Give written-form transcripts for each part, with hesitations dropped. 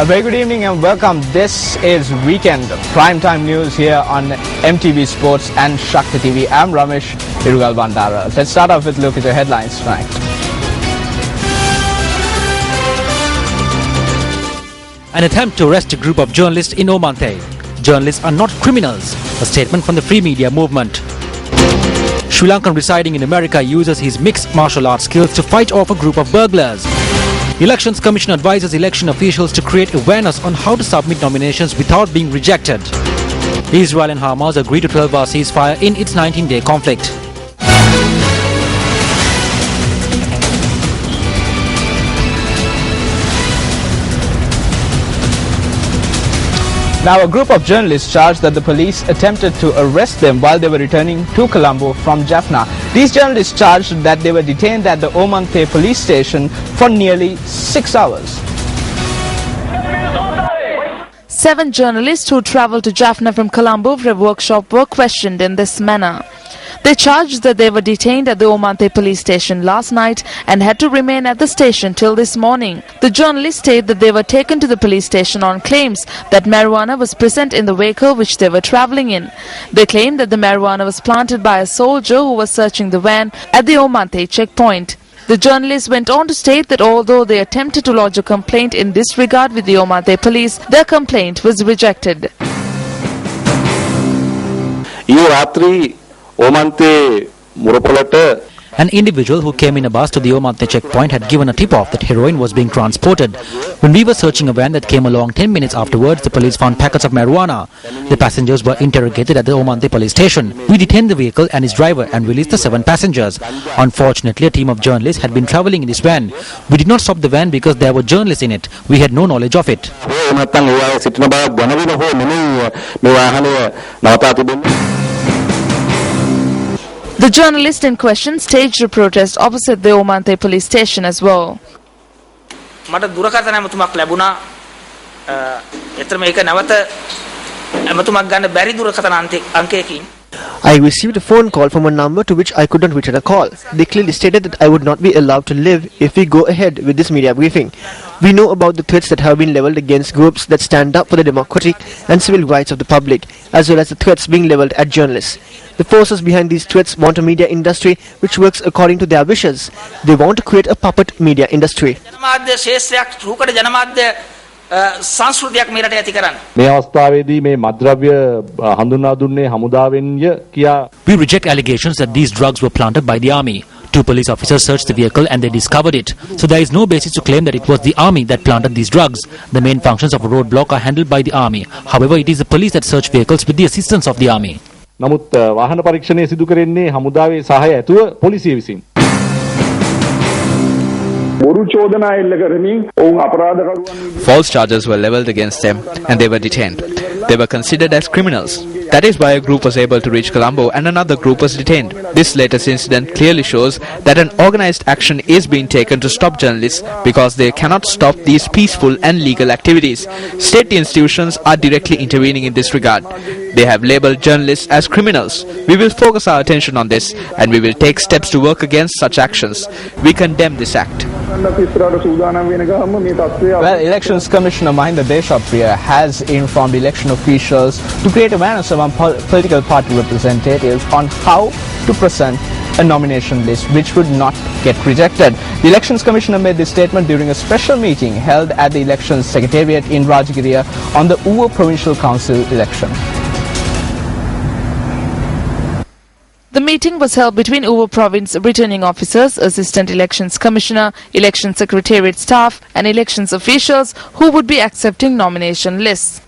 A very good evening and welcome. This is Weekend Primetime News here on MTV Sports and Shakti TV. I'm Ramesh Irugal Bandara. Let's start off with a look at the headlines tonight. An attempt to arrest a group of journalists in Omante. Journalists are not criminals. A statement from the Free Media Movement. Sri Lankan residing in America uses his mixed martial arts skills to fight off a group of burglars. Elections Commission advises election officials to create awareness on how to submit nominations without being rejected. Israel and Hamas agree to 12-hour ceasefire in its 19-day conflict. Now, a group of journalists charged that the police attempted to arrest them while they were returning to Colombo from Jaffna. These journalists charged that they were detained at the Omante police station for nearly 6 hours. 7 journalists who travelled to Jaffna from Colombo for a workshop were questioned in this manner. They charged that they were detained at the Omante police station last night and had to remain at the station till this morning. The journalists state that they were taken to the police station on claims that marijuana was present in the vehicle which they were travelling in. They claimed that the marijuana was planted by a soldier who was searching the van at the Omante checkpoint. The journalists went on to state that although they attempted to lodge a complaint in this regard with the Omante police, their complaint was rejected. An individual who came in a bus to the Omante checkpoint had given a tip-off that heroin was being transported. When we were searching a van that came along 10 minutes afterwards, the police found packets of marijuana. The passengers were interrogated at the Omante police station. We detained the vehicle and its driver and released the 7 passengers. Unfortunately, a team of journalists had been travelling in this van. We did not stop the van because there were journalists in it. We had no knowledge of it. The journalist in question staged a protest opposite the Omante police station as well. I received a phone call from a number to which I could not return a call. They clearly stated that I would not be allowed to live if we go ahead with this media briefing. We know about the threats that have been levelled against groups that stand up for the democratic and civil rights of the public, as well as the threats being levelled at journalists. The forces behind these threats want a media industry which works according to their wishes. They want to create a puppet media industry. We reject allegations that these drugs were planted by the army. 2 police officers searched the vehicle and they discovered it. So there is no basis to claim that it was the army that planted these drugs. The main functions of a roadblock are handled by the army. However, it is the police that search vehicles with the assistance of the army. False charges were levelled against them and they were detained. They were considered as criminals. That is why a group was able to reach Colombo and another group was detained. This latest incident clearly shows that an organised action is being taken to stop journalists because they cannot stop these peaceful and legal activities. State institutions are directly intervening in this regard. They have labelled journalists as criminals. We will focus our attention on this and we will take steps to work against such actions. We condemn this act. Well, Elections Commissioner Mahinda Deshapriya has informed election officials to create awareness among political party representatives on how to present a nomination list which would not get rejected. The Elections Commissioner made this statement during a special meeting held at the Elections Secretariat in Rajagiriya on the Uva Provincial Council election. The meeting was held between Uva Province returning officers, Assistant Elections Commissioner, Election Secretariat staff and elections officials who would be accepting nomination lists.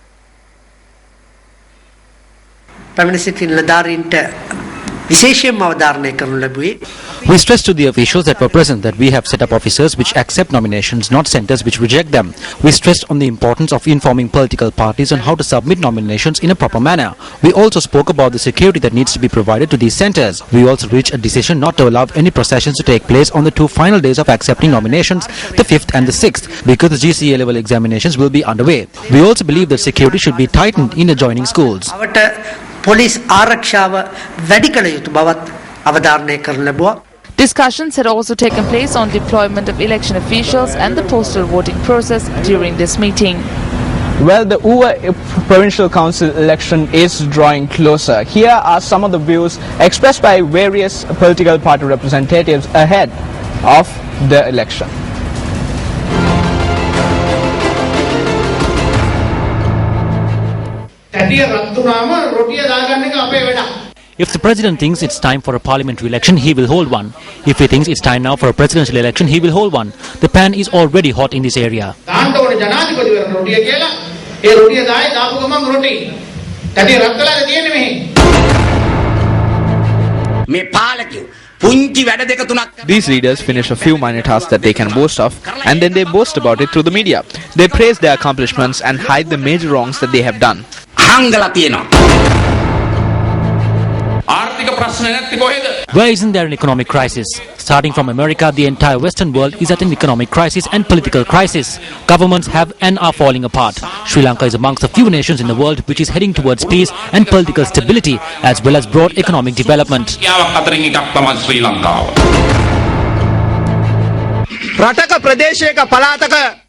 We stress to the officials that were present that we have set up officers which accept nominations, not centres which reject them. We stressed on the importance of informing political parties on how to submit nominations in a proper manner. We also spoke about the security that needs to be provided to these centres. We also reached a decision not to allow any processions to take place on the 2 final days of accepting nominations, the 5th and the 6th, because the GCA level examinations will be underway. We also believe that security should be tightened in adjoining schools. Police ආරක්ෂාව වැඩි කළ යුතු බවත් අවධාරණය කරන ලැබුවා. Discussions had also taken place on deployment of election officials and the postal voting process during this meeting. Well, the Uva Provincial Council election is drawing closer. Here are some of the views expressed by various political party representatives ahead of the election. If the president thinks it's time for a parliamentary election, he will hold one. If he thinks it's time now for a presidential election, he will hold one. The pan is already hot in this area. These leaders finish a few minor tasks that they can boast of, and then they boast about it through the media. They praise their accomplishments and hide the major wrongs that they have done. Where isn't there an economic crisis? Starting from America, the entire Western world is at an economic crisis and political crisis. Governments have and are falling apart. Sri Lanka is amongst the few nations in the world which is heading towards peace and political stability as well as broad economic development.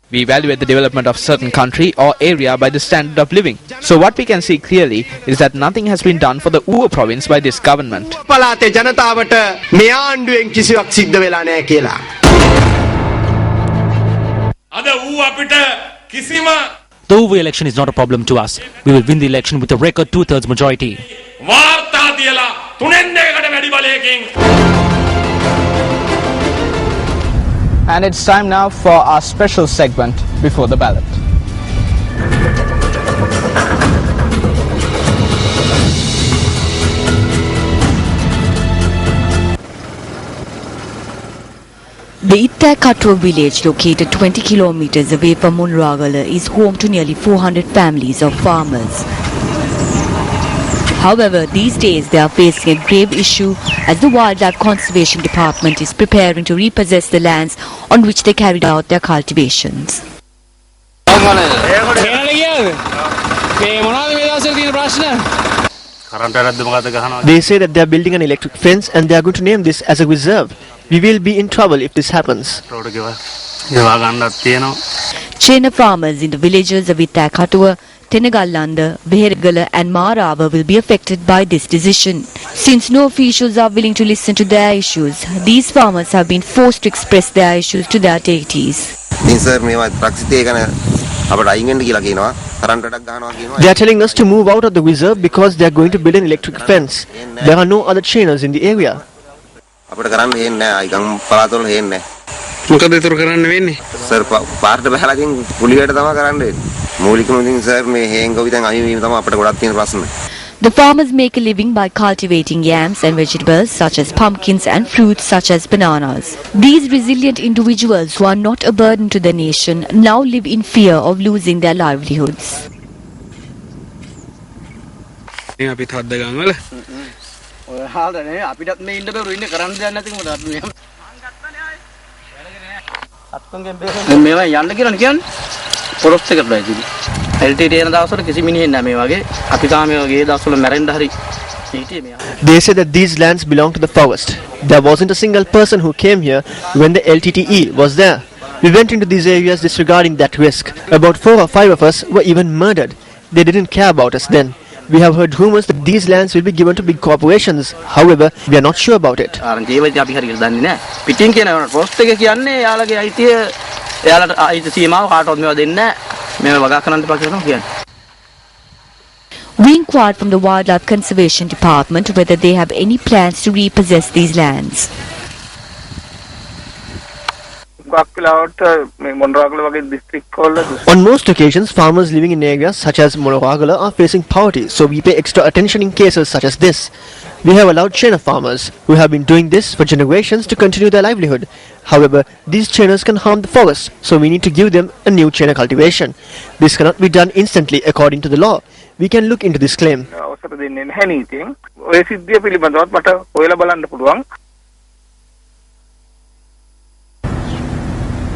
We evaluate the development of certain country or area by the standard of living. So what we can see clearly is that nothing has been done for the Uva province by this government. The Uva election is not a problem to us. We will win the election with a record 2/3 majority. And it's time now for our special segment before the ballot. The Ittakatwa village, located 20 kilometers away from Munragala, is home to nearly 400 families of farmers. However, these days they are facing a grave issue as the Wildlife Conservation Department is preparing to repossess the lands on which they carried out their cultivations. They say that they are building an electric fence and they are going to name this as a reserve. We will be in trouble if this happens. Chena farmers in the villages of Ittakatwa, Tenagallanda, Vehergala and Marava will be affected by this decision. Since no officials are willing to listen to their issues, these farmers have been forced to express their issues to their deities. They are telling us to move out of the reserve because they are going to build an electric fence. There are no other chainers in the area. The farmers make a living by cultivating yams and vegetables such as pumpkins and fruits such as bananas. These resilient individuals who are not a burden to the nation now live in fear of losing their livelihoods. They say that these lands belong to the forest. There wasn't a single person who came here when the LTTE was there. We went into these areas disregarding that risk. About 4 or 5 of us were even murdered. They didn't care about us then. We have heard rumors that these lands will be given to big corporations. However, we are not sure about it. We inquired from the Wildlife Conservation Department whether they have any plans to repossess these lands. On most occasions, farmers living in areas such as Morogala are facing poverty, so we pay extra attention in cases such as this. We have allowed Chena farmers, who have been doing this for generations, to continue their livelihood. However, these Chenas can harm the forest, so we need to give them a new Chena cultivation. This cannot be done instantly according to the law. We can look into this claim.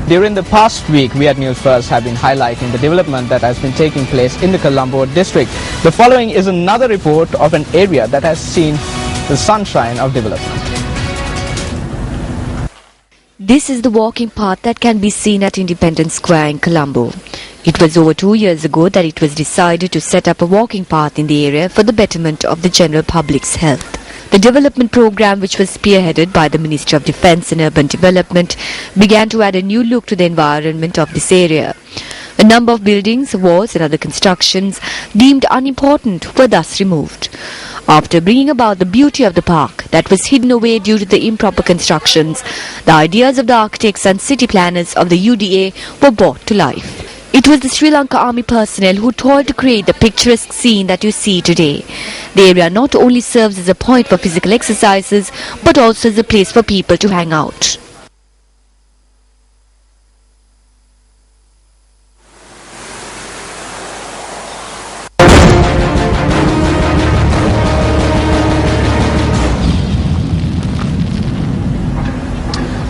During the past week, we at Newsfirst have been highlighting the development that has been taking place in the Colombo district. The following is another report of an area that has seen the sunshine of development. This is the walking path that can be seen at Independence Square in Colombo. It was over 2 years ago that it was decided to set up a walking path in the area for the betterment of the general public's health. The development program, which was spearheaded by the Ministry of Defence and Urban Development, began to add a new look to the environment of this area. A number of buildings, walls and other constructions deemed unimportant were thus removed. After bringing about the beauty of the park that was hidden away due to the improper constructions, the ideas of the architects and city planners of the UDA were brought to life. It was the Sri Lanka Army personnel who toiled to create the picturesque scene that you see today. The area not only serves as a point for physical exercises, but also as a place for people to hang out.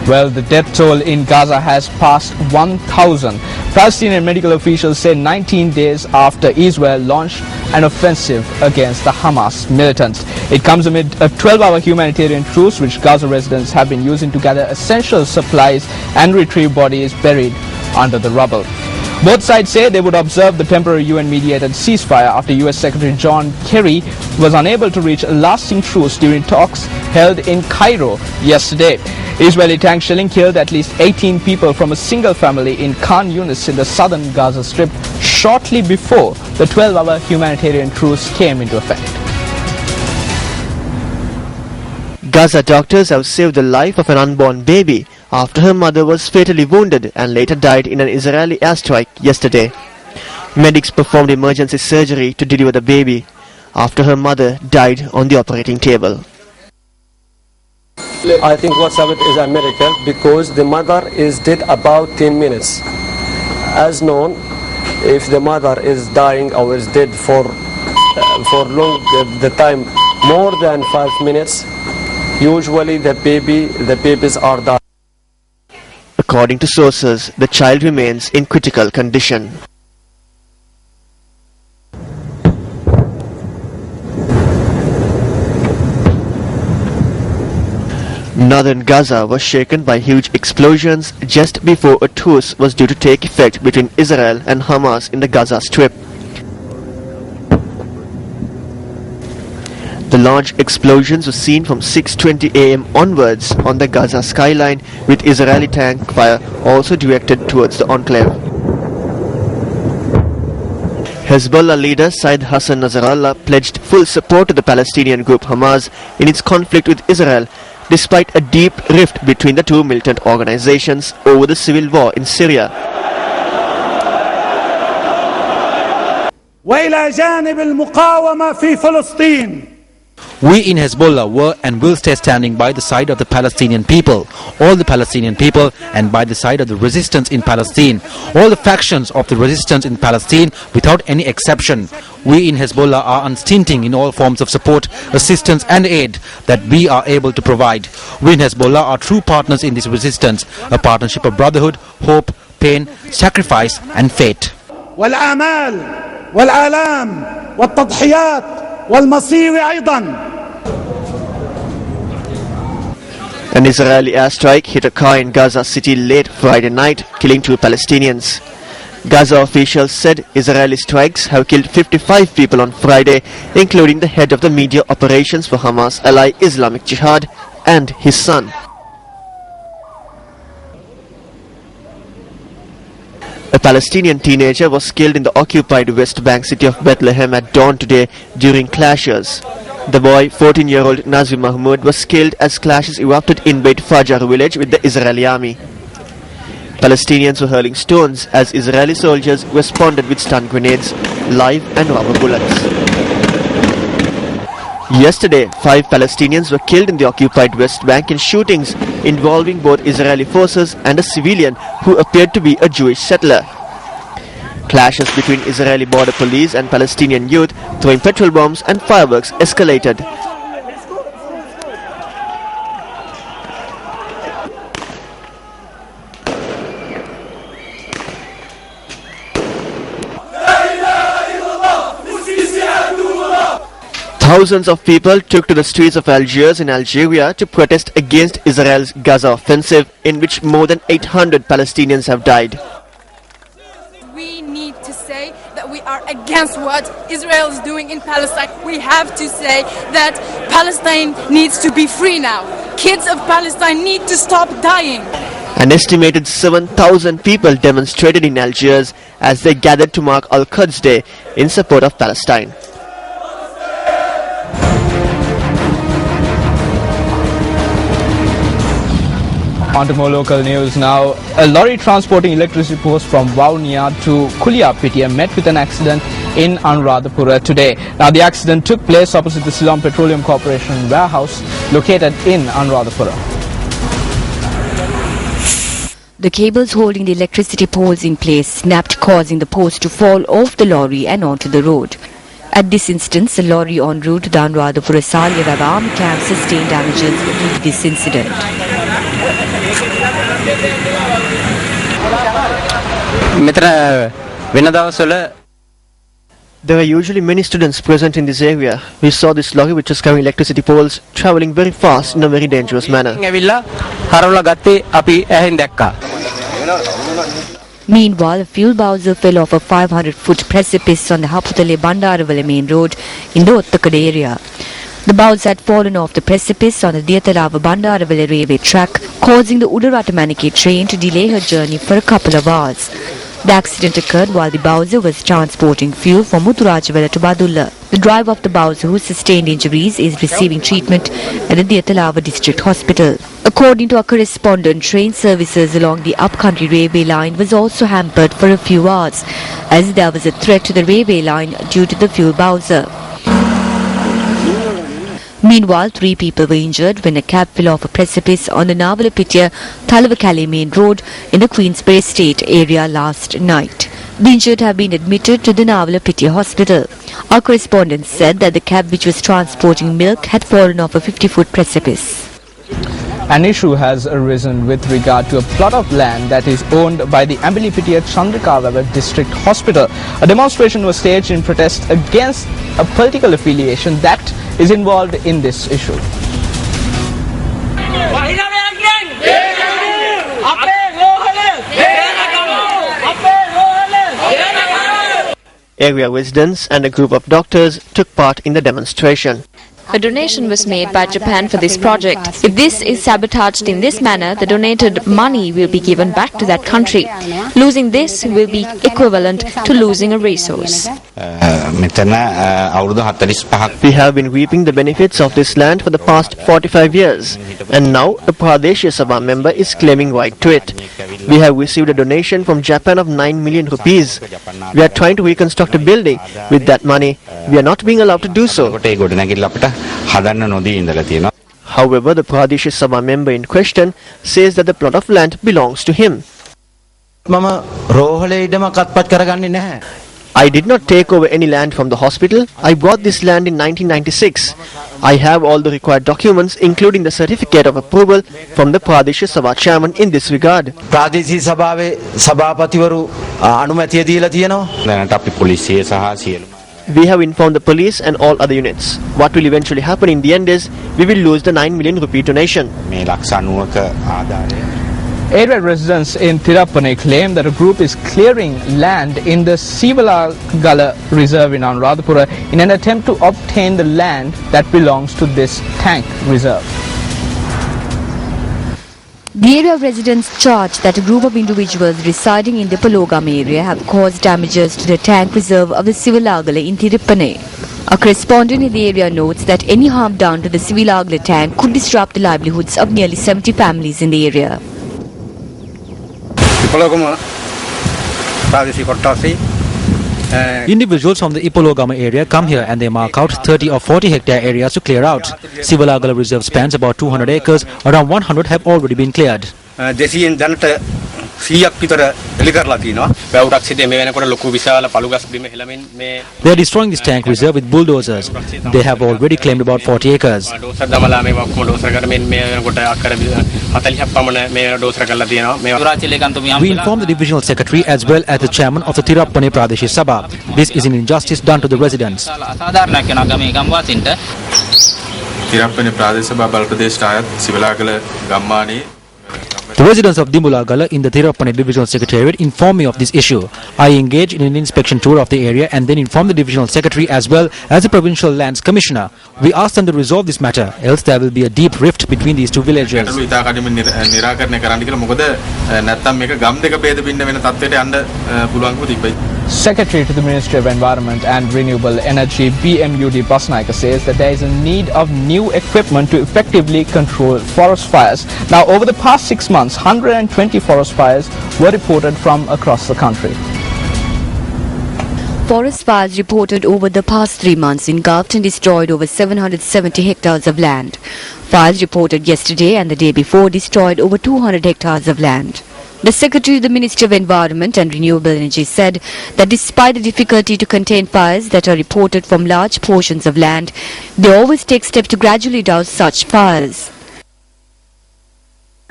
Well, the death toll in Gaza has passed 1,000. Palestinian medical officials say 19 days after Israel launched an offensive against the Hamas militants. It comes amid a 12-hour humanitarian truce which Gaza residents have been using to gather essential supplies and retrieve bodies buried under the rubble. Both sides say they would observe the temporary UN-mediated ceasefire after US Secretary John Kerry was unable to reach a lasting truce during talks held in Cairo yesterday. Israeli tank shelling killed at least 18 people from a single family in Khan Yunis in the southern Gaza Strip shortly before the 12-hour humanitarian truce came into effect. Gaza doctors have saved the life of an unborn baby after her mother was fatally wounded and later died in an Israeli airstrike yesterday. Medics performed emergency surgery to deliver the baby after her mother died on the operating table. I think what's happened is a miracle because the mother is dead about 10 minutes. As known, if the mother is dying or is dead for long the time more than 5 minutes, usually the babies are dying. According to sources, the child remains in critical condition. Northern Gaza was shaken by huge explosions just before a truce was due to take effect between Israel and Hamas in the Gaza Strip. The large explosions were seen from 6:20 a.m. onwards on the Gaza skyline, with Israeli tank fire also directed towards the enclave. Hezbollah leader Said Hassan Nasrallah pledged full support to the Palestinian group Hamas in its conflict with Israel, despite a deep rift between the two militant organizations over the civil war in Syria. وإلى جانب المقاومة في فلسطين. We in Hezbollah were and will stay standing by the side of the Palestinian people, all the Palestinian people, and by the side of the resistance in Palestine, all the factions of the resistance in Palestine without any exception. We in Hezbollah are unstinting in all forms of support, assistance and aid that we are able to provide. We in Hezbollah are true partners in this resistance, a partnership of brotherhood, hope, pain, sacrifice and fate. والآمال والآلام والتضحيات والمصير أيضا. An Israeli airstrike hit a car in Gaza City late Friday night, killing 2 Palestinians. Gaza officials said Israeli strikes have killed 55 people on Friday, including the head of the media operations for Hamas ally Islamic Jihad and his son. A Palestinian teenager was killed in the occupied West Bank city of Bethlehem at dawn today during clashes. The boy, 14-year-old Nazir Mahmoud, was killed as clashes erupted in Beit Fajar village with the Israeli army. Palestinians were hurling stones as Israeli soldiers responded with stun grenades, live and rubber bullets. Yesterday, 5 Palestinians were killed in the occupied West Bank in shootings involving both Israeli forces and a civilian who appeared to be a Jewish settler. Clashes between Israeli border police and Palestinian youth throwing petrol bombs and fireworks escalated. Thousands of people took to the streets of Algiers in Algeria to protest against Israel's Gaza offensive, in which more than 800 Palestinians have died. We need to say that we are against what Israel is doing in Palestine. We have to say that Palestine needs to be free now. Kids of Palestine need to stop dying. An estimated 7,000 people demonstrated in Algiers as they gathered to mark Al-Quds Day in support of Palestine. On to more local news now. A lorry transporting electricity poles from Vaunia to Kuliapitiya met with an accident in Anuradhapura today. Now the accident took place opposite the Ceylon Petroleum Corporation warehouse located in Anuradhapura. The cables holding the electricity poles in place snapped, causing the poles to fall off the lorry and onto the road. At this instance, a lorry en route to the Anuradhapura Salyarava Army camp sustained damages due to this incident. There are usually many students present in this area. We saw this lorry which was carrying electricity poles travelling very fast in a very dangerous manner. Meanwhile, a fuel bowser fell off a 500-foot precipice on the Haputale Bandaravale main road in the Ottakad area. The bowser had fallen off the precipice on the Diyatalava Bandaravale railway track, causing the Udarattamanike train to delay her journey for a couple of hours. The accident occurred while the bowser was transporting fuel from Muthurajawala to Badulla. The driver of the bowser, who sustained injuries, is receiving treatment at the Diyatalava District Hospital. According to our correspondent, train services along the upcountry railway line was also hampered for a few hours, as there was a threat to the railway line due to the fuel bowser. Meanwhile, 3 people were injured when a cab fell off a precipice on the Navalapitiya-Thalavakale main road in the Queensbury Estate area last night. The injured have been admitted to the Navalapitiya hospital. Our correspondent said that the cab which was transporting milk had fallen off a 50-foot precipice. An issue has arisen with regard to a plot of land that is owned by the Ambilipitiya Chandrakavaga District Hospital. A demonstration was staged in protest against a political affiliation that is involved in this issue. Area residents and a group of doctors took part in the demonstration. A donation was made by Japan for this project. If this is sabotaged in this manner, the donated money will be given back to that country. Losing this will be equivalent to losing a resource. We have been reaping the benefits of this land for the past 45 years, and now a Pradeshya Sabha member is claiming right to it. We have received a donation from Japan of 9 million rupees. We are trying to reconstruct a building with that money. We are not being allowed to do so. However, the Pradeshya Sabha member in question says that the plot of land belongs to him. I did not take over any land from the hospital. I bought this land in 1996. I have all the required documents, including the certificate of approval from the Pradeshya Sabha chairman in this regard. We have informed the police and all other units. What will eventually happen in the end is we will lose the 9 million rupee donation. Area residents in Tirapane claim that a group is clearing land in the Sivalagala Reserve in Anuradhapura in an attempt to obtain the land that belongs to this tank reserve. The area residents charge that a group of individuals residing in the Palogam area have caused damages to the tank reserve of the Sivalagala in Tirupane. A correspondent in the area notes that any harm done to the Sivalagala tank could disrupt the livelihoods of nearly 70 families in the area. Individuals from the Ipologama area come here and they mark out 30 or 40 hectare areas to clear out. Sivalagala Reserve spans about 200 acres. Around 100 have already been cleared. They are destroying this tank reserve with bulldozers. They have already claimed about 40 acres. We inform the divisional secretary as well as the chairman of the Tirapane Pradesh Sabha. This is an injustice done to the residents. The residents of Dimulagala in the Tirapane Divisional Secretariat informed me of this issue. I engaged in an inspection tour of the area and then informed the Divisional Secretary as well as the Provincial Lands Commissioner. We asked them to resolve this matter, else there will be a deep rift between these two villages. Secretary to the Ministry of Environment and Renewable Energy BMUD Basnaika says that there is a need of new equipment to effectively control forest fires. Now, over the past 6 months, 120 forest fires were reported from across the country. Forest fires reported over the past 3 months engulfed and destroyed over 770 hectares of land. Fires reported yesterday and the day before destroyed over 200 hectares of land. The Secretary of the Ministry of Environment and Renewable Energy said that despite the difficulty to contain fires that are reported from large portions of land, they always take steps to gradually douse such fires.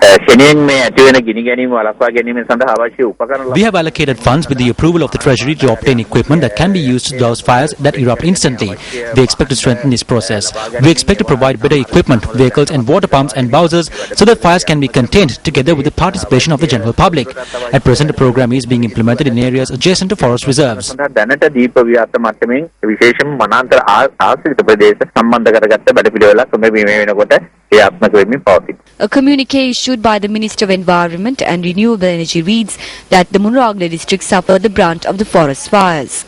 We have allocated funds with the approval of the Treasury to obtain equipment that can be used to douse fires that erupt instantly. We expect to strengthen this process. We expect to provide better equipment, vehicles and water pumps and bowsers so that fires can be contained together with the participation of the general public. At present, the program is being implemented in areas adjacent to forest reserves. A communique issued by the Minister of Environment and Renewable Energy reads that the Munragala district suffered the brunt of the forest fires.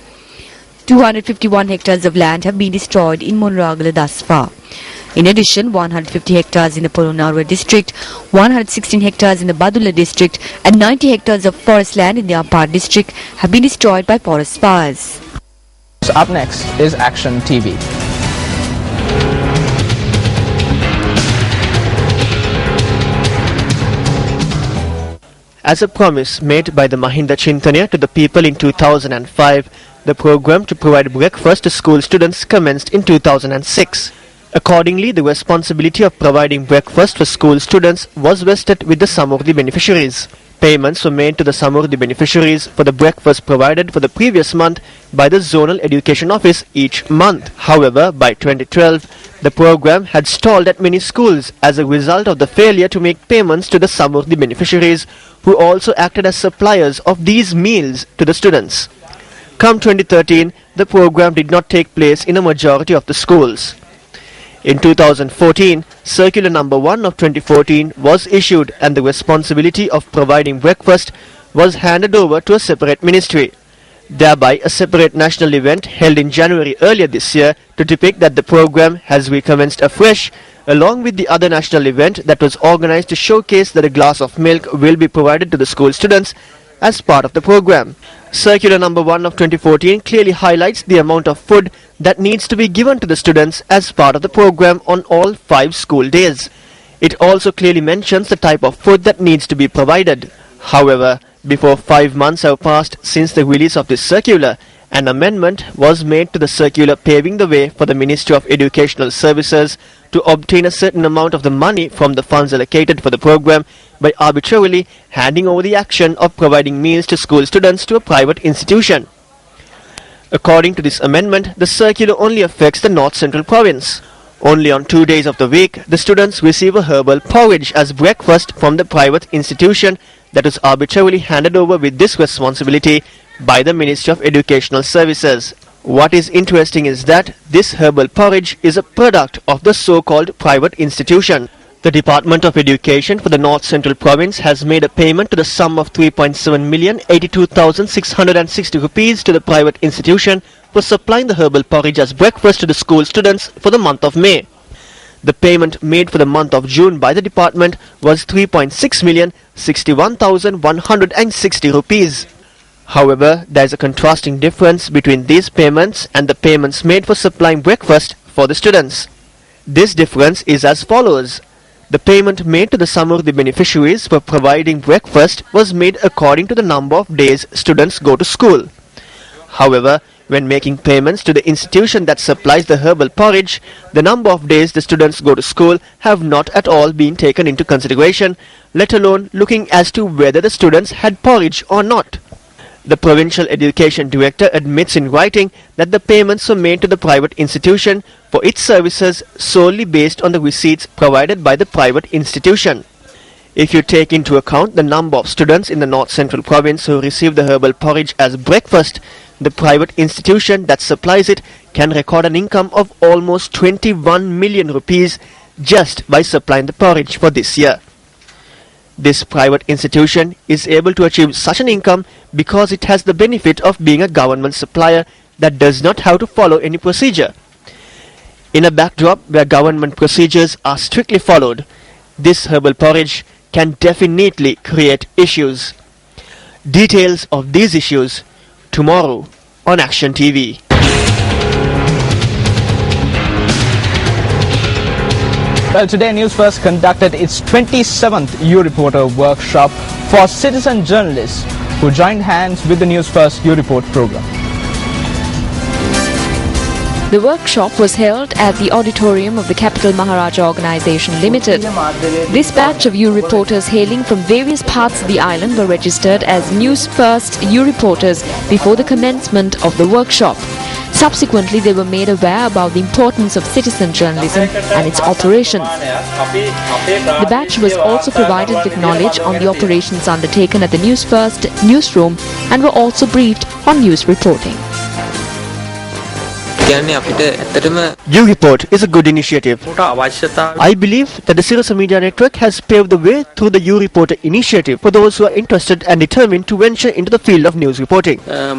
251 hectares of land have been destroyed in Munragala thus far. In addition, 150 hectares in the Polonnaruwa district, 116 hectares in the Badula district and 90 hectares of forest land in the Ampar district have been destroyed by forest fires. Up next is Action TV. As a promise made by the Mahinda Chintanya to the people in 2005, the program to provide breakfast to school students commenced in 2006. Accordingly, the responsibility of providing breakfast for school students was vested with the Samurdhi beneficiaries. Payments were made to the Samurdhi beneficiaries for the breakfast provided for the previous month by the Zonal Education Office each month. However, by 2012, the program had stalled at many schools as a result of the failure to make payments to the Samurdhi beneficiaries, who also acted as suppliers of these meals to the students. Come 2013, the program did not take place in a majority of the schools. In 2014, Circular Number 1 of 2014 was issued and the responsibility of providing breakfast was handed over to a separate ministry. Thereby, a separate national event held in January earlier this year to depict that the program has recommenced afresh, along with the other national event that was organized to showcase that a glass of milk will be provided to the school students as part of the program. Circular Number 1 of 2014 clearly highlights the amount of food that needs to be given to the students as part of the program on all 5 school days. It also clearly mentions the type of food that needs to be provided. However, before 5 months have passed since the release of this circular, an amendment was made to the circular paving the way for the Ministry of Educational Services to obtain a certain amount of the money from the funds allocated for the program by arbitrarily handing over the action of providing meals to school students to a private institution. According to this amendment, the circular only affects the North Central Province. Only on 2 days of the week, the students receive a herbal porridge as breakfast from the private institution that was arbitrarily handed over with this responsibility by the Ministry of Educational Services. What is interesting is that this herbal porridge is a product of the so-called private institution. The Department of Education for the North Central Province has made a payment to the sum of 3.7,082,660 rupees to the private institution for supplying the herbal porridge as breakfast to the school students for the month of May. The payment made for the month of June by the department was 3.6,061,160 rupees. However, there is a contrasting difference between these payments and the payments made for supplying breakfast for the students. This difference is as follows. The payment made to the Samurdhi beneficiaries for providing breakfast was made according to the number of days students go to school. However, when making payments to the institution that supplies the herbal porridge, the number of days the students go to school have not at all been taken into consideration, let alone looking as to whether the students had porridge or not. The Provincial Education Director admits in writing that the payments were made to the private institution for its services solely based on the receipts provided by the private institution. If you take into account the number of students in the North Central Province who receive the herbal porridge as breakfast, the private institution that supplies it can record an income of almost 21 million rupees just by supplying the porridge for this year. This private institution is able to achieve such an income because it has the benefit of being a government supplier that does not have to follow any procedure. In a backdrop where government procedures are strictly followed, this herbal porridge can definitely create issues. Details of these issues tomorrow on Action TV. Well, today Newsfirst conducted its 27th U-Reporter workshop for citizen journalists who joined hands with the Newsfirst U-Report program. The workshop was held at the auditorium of the Capital Maharaja Organisation Limited. This batch of U-reporters hailing from various parts of the island were registered as Newsfirst U-reporters before the commencement of the workshop. Subsequently, they were made aware about the importance of citizen journalism and its operations. The batch was also provided with knowledge on the operations undertaken at the Newsfirst newsroom and were also briefed on news reporting. U-Report is a good initiative. I believe that the Sirasa Media Network has paved the way through the U-Reporter initiative for those who are interested and determined to venture into the field of news reporting. We are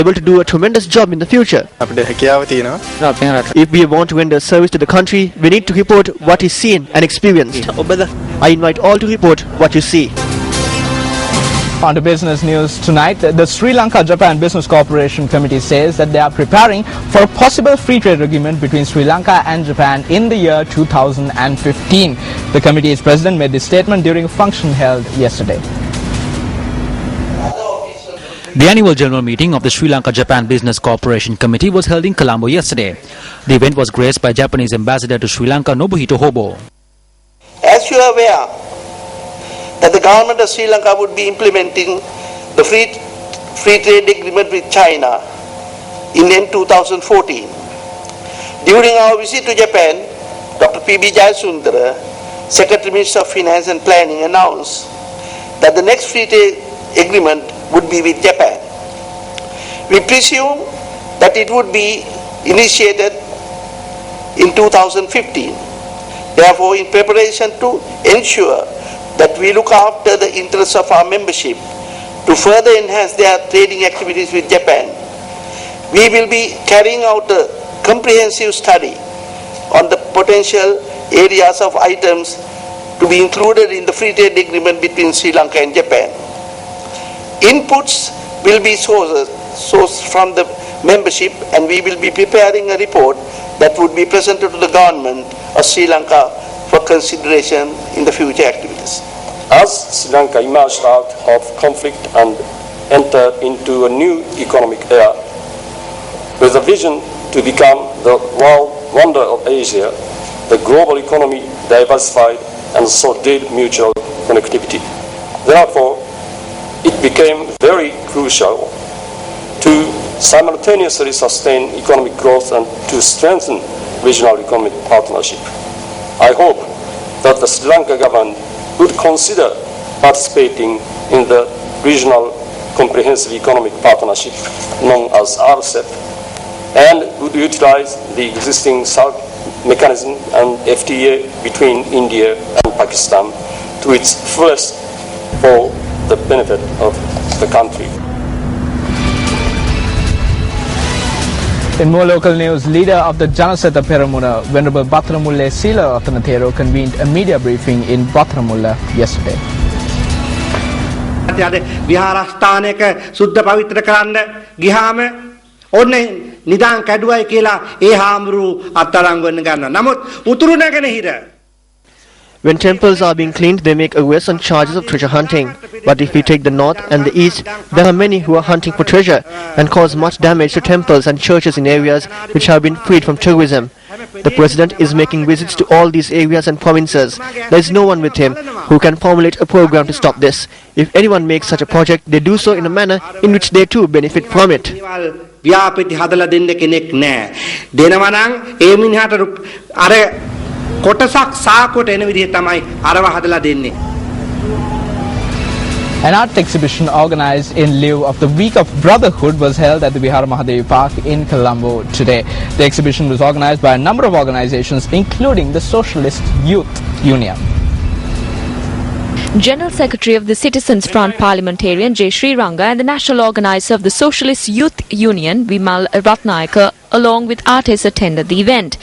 able to do a tremendous job in the future. If we want to render service to the country, we need to report what is seen and experienced. I invite all to report what you see. On to business news tonight. The Sri Lanka-Japan Business Cooperation Committee says that they are preparing for a possible free trade agreement between Sri Lanka and Japan in the year 2015. The committee's president made this statement during a function held yesterday. The annual general meeting of the Sri Lanka-Japan Business Cooperation Committee was held in Colombo yesterday. The event was graced by Japanese Ambassador to Sri Lanka, Nobuhito Hobo. As you are aware, that the government of Sri Lanka would be implementing the free trade agreement with China in end 2014. During our visit to Japan, Dr. P.B. Jayasundara, Secretary Minister of Finance and Planning, announced that the next free trade agreement would be with Japan. We presume that it would be initiated in 2015. Therefore, in preparation to ensure that we look after the interests of our membership to further enhance their trading activities with Japan, we will be carrying out a comprehensive study on the potential areas of items to be included in the free trade agreement between Sri Lanka and Japan. Inputs will be sourced from the membership, and we will be preparing a report that would be presented to the government of Sri Lanka for consideration in the future activities. As Sri Lanka emerged out of conflict and entered into a new economic era, with a vision to become the world wonder of Asia, the global economy diversified and so did mutual connectivity. Therefore, it became very crucial to simultaneously sustain economic growth and to strengthen regional economic partnership. I hope that the Sri Lanka government would consider participating in the regional comprehensive economic partnership known as RCEP and would utilize the existing SALT mechanism and FTA between India and Pakistan to its fullest for the benefit of the country. In more local news, leader of the Janaseta Peramuna, Venerable Bathramulle Sila Ratanathero, convened a media briefing in Bathramulla yesterday. විහාරස්ථානයක සුද්ධ පවිත්‍ර කරන්න ගියාම ඔන්න නිදාන් කැඩුවයි කියලා ඒ හාමුදුරු අත්අඩංගු වෙන්න ගන්නවා. නමුත් උතුරු නැගෙනහිර When temples are being cleaned, they make arrests on charges of treasure hunting. But if we take the north and the east, there are many who are hunting for treasure and cause much damage to temples and churches in areas which have been freed from tourism. The president is making visits to all these areas and provinces. There is no one with him who can formulate a program to stop this. If anyone makes such a project, they do so in a manner in which they too benefit from it. ව්‍යාපෘති හදලා දෙන්න කෙනෙක් නැහැ. දෙනවා නම් ඒ මිනිහට අර කොටසක් සාකොට එන විදිහ තමයි අරව හදලා දෙන්නේ. An art exhibition organized in lieu of the Week of Brotherhood was held at the Vihara Mahadevi Park in Colombo today. The exhibition was organized by a number of organizations, including the Socialist Youth Union. General Secretary of the Citizens Front parliamentarian J. Sriranga and the national organizer of the Socialist Youth Union, Vimal Ratnayaka, along with artists attended the event.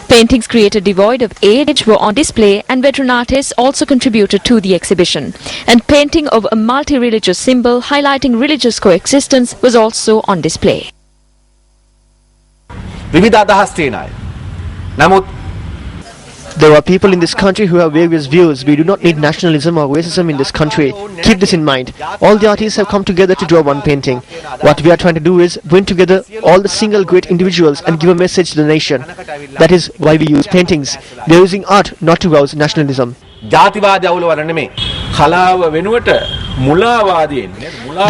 Paintings created devoid of age were on display, and veteran artists also contributed to the exhibition. And painting of a multi-religious symbol highlighting religious coexistence was also on display. There are people in this country who have various views. We do not need nationalism or racism in this country. Keep this in mind. All the artists have come together to draw one painting. What we are trying to do is bring together all the single great individuals and give a message to the nation. That is why we use paintings. We are using art not to rouse nationalism. There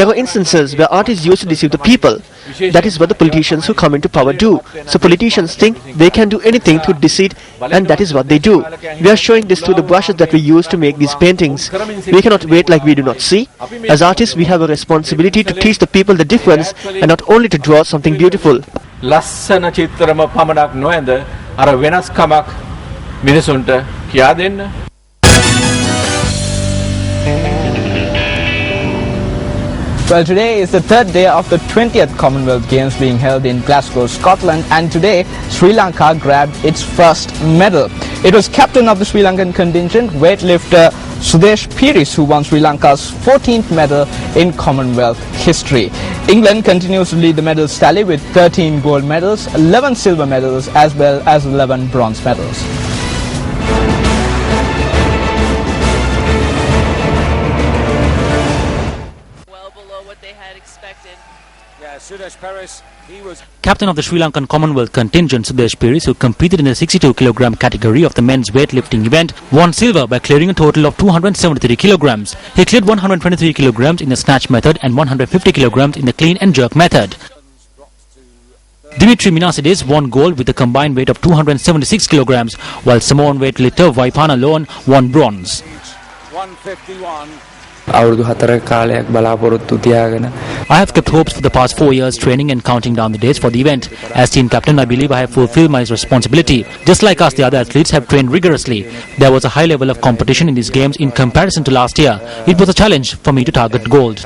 are instances where art is used to deceive the people. That is what the politicians who come into power do. So politicians think they can do anything through deceit, and that is what they do. We are showing this through the brushes that we use to make these paintings. We cannot wait like we do not see. As artists, we have a responsibility to teach the people the difference and not only to draw something beautiful. Well, today is the third day of the 20th Commonwealth Games being held in Glasgow, Scotland, and today Sri Lanka grabbed its first medal. It was captain of the Sri Lankan contingent, weightlifter Sudesh Piris, who won Sri Lanka's 14th medal in Commonwealth history. England continues to lead the medals tally with 13 gold medals, 11 silver medals, as well as 11 bronze medals. Captain of the Sri Lankan Commonwealth contingent Sudesh Piris, who competed in the 62 kg category of the men's weightlifting event, won silver by clearing a total of 273 kilograms. He cleared 123 kilograms in the snatch method and 150 kilograms in the clean and jerk method. Dimitri Minasidis won gold with a combined weight of 276 kilograms, while Samoan weightlifter Vaipana Loan won bronze. 151. I have kept hopes for the past 4 years training and counting down the days for the event. As team captain, I believe I have fulfilled my responsibility. Just like us, the other athletes have trained rigorously. There was a high level of competition in these games in comparison to last year. It was a challenge for me to target gold.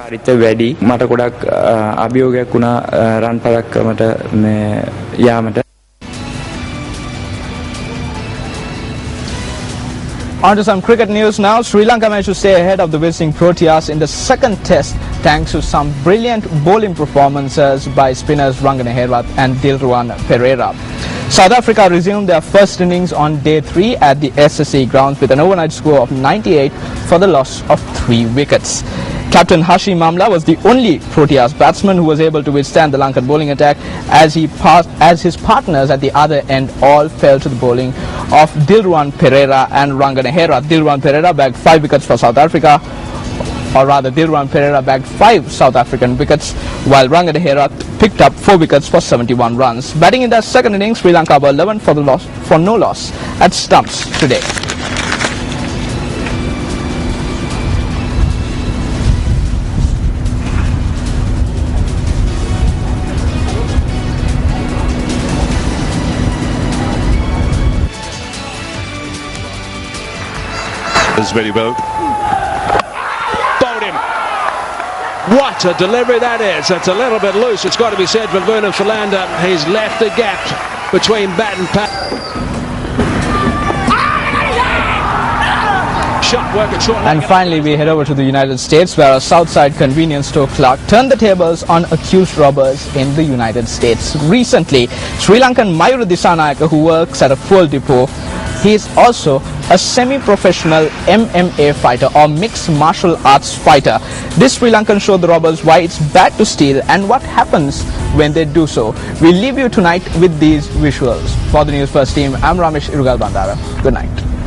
On to some cricket news now. Sri Lanka managed to stay ahead of the visiting Proteas in the second test thanks to some brilliant bowling performances by spinners Rangana Herath and Dilruwan Pereira. South Africa resumed their first innings on day 3 at the SSE grounds with an overnight score of 98 for the loss of 3 wickets. Captain Hashi Mamla was the only Proteas batsman who was able to withstand the Lankan bowling attack as his partners at the other end all fell to the bowling of Dilruwan Pereira and Rangana Herath. Dilruwan Pereira bagged 5 wickets for South Africa, or rather Dilruwan Pereira bagged 5 South African wickets, while Rangana Herath picked up 4 wickets for 71 runs. Batting in their second innings, Sri Lanka were 11 for no loss at stumps today. Very well. Bowled him. What a delivery that is. It's a little bit loose, it's got to be said, for Vernon Philander. He's left the gap between bat and pat. sharp work at short. And finally, we head over to the United States, where a Southside convenience store clerk turned the tables on accused robbers in the United States. Recently, Sri Lankan Mayura Disanayaka, who works at a fuel depot, he is also a semi-professional MMA fighter or mixed martial arts fighter. This Sri Lankan showed the robbers why it's bad to steal and what happens when they do so. We'll leave you tonight with these visuals. For the Newsfirst team, I'm Ramesh Irugal Bandara. Good night.